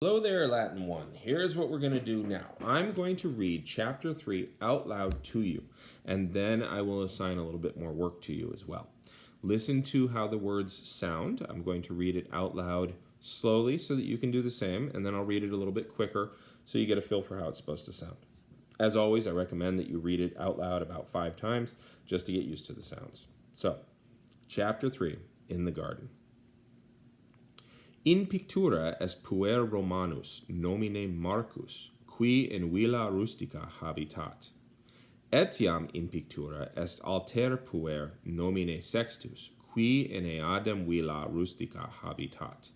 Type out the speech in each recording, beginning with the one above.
Hello there, Latin 1. Here's what we're going to do now. I'm going to read Chapter 3 out loud to you, and then I will assign a little bit more work to you as well. Listen to how the words sound. I'm going to read it out loud slowly so that you can do the same, and then I'll read it a little bit quicker so you get a feel for how it's supposed to sound. As always, I recommend that you read it out loud about 5 times just to get used to the sounds. So, Chapter 3, In the Garden. In pictura est puer Romanus, nomine Marcus, qui in villā rusticā habitat. Etiam in pictura est alter puer, nomine Sextus, qui in eādem villā rusticā habitat.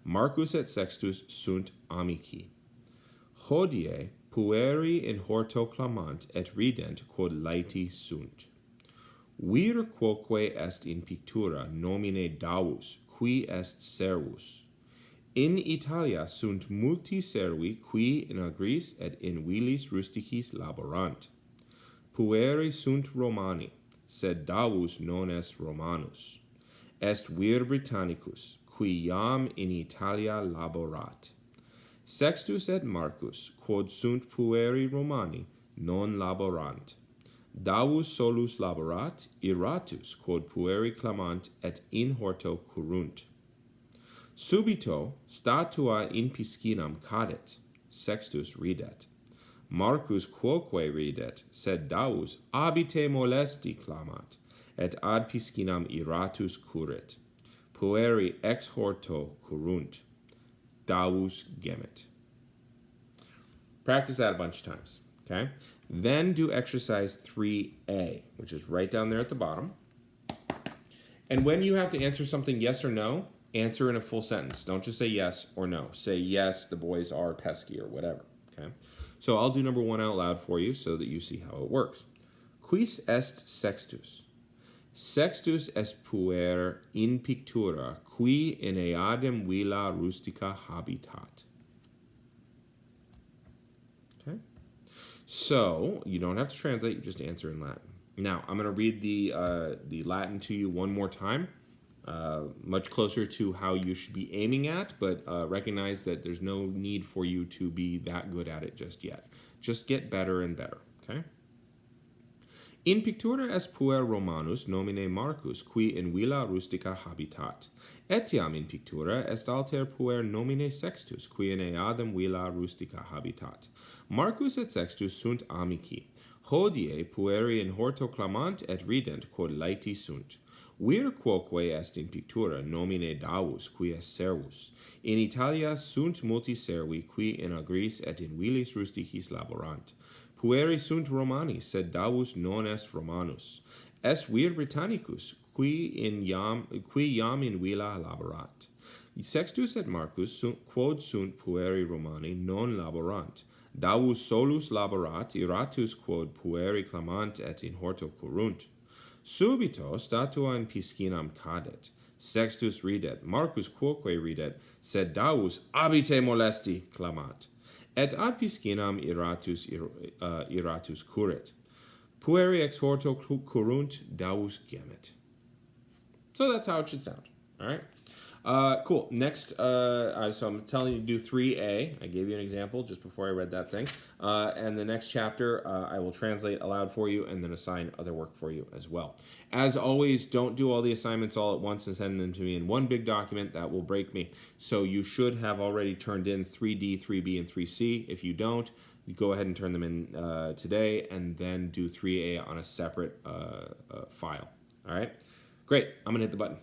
Marcus et Sextus sunt amici. Hodie pueri in horto clamant et rident quod laeti sunt. Vir quoque est in pictura nomine Davus, qui est servus. In Italia sunt multi servi qui in agris et in villis rusticis laborant. Pueri sunt Romani, sed Davus non est Romanus. Est vir Britannicus, qui iam in Italia laborat. Sextus et Marcus, quod sunt pueri Romani, non laborant. Davus solus laborat, iratus, quod pueri clamant et in horto currunt. Subito statua in piscinam cadet, Sextus ridet. Marcus quoque ridet, sed Davus abite molesti clamat, et ad piscinam iratus curret. Pueri ex horto currunt. Davus gemet. Practice that a bunch of times, okay? Then do exercise 3A, which is right down there at the bottom. And when you have to answer something yes or no, answer in a full sentence. Don't just say yes or no. Say yes, the boys are pesky or whatever, okay? So I'll do number 1 out loud for you so that you see how it works. Quis est Sextus? Sextus est puer in pictura qui in eādem villā rusticā habitat. Okay? So, you don't have to translate, you just answer in Latin. Now, I'm going to read the Latin to you one more time, much closer to how you should be aiming at, but recognize that there's no need for you to be that good at it just yet. Just get better and better, okay? In pictura est puer Romanus nomine Marcus, qui in villā rusticā habitat. Etiam in pictura est alter puer nomine Sextus, qui in eādem villā rusticā habitat. Marcus et Sextus sunt amici. Hodie pueri in horto clamant et rident quod laeti sunt. Vir quoque est in pictura nomine Davus, qui est servus. In Italia sunt multi servi qui in agris et in villis rusticis laborant. Pueri sunt Romani, sed Davus non est Romanus. Est vir Britannicus, qui iam in villā laborat. Sextus et Marcus, quod sunt pueri Romani, non laborant. Davus solus laborat, iratus quod pueri clamant et in horto currunt. Subito statua in piscinam cadet. Sextus ridet, Marcus quoque ridet, sed Davus abite molesti clamat. Et ad piscinam iratus curret. Pueri ex horto currunt, Davus gemet. So that's how it should sound. All right. Cool. Next, so I'm telling you to do 3A. I gave you an example just before I read that thing. And the next chapter, I will translate aloud for you and then assign other work for you as well. As always, don't do all the assignments all at once and send them to me in one big document. That will break me. So you should have already turned in 3D, 3B, and 3C. If you don't, you go ahead and turn them in today and then do 3A on a separate file. All right? Great. I'm going to hit the button.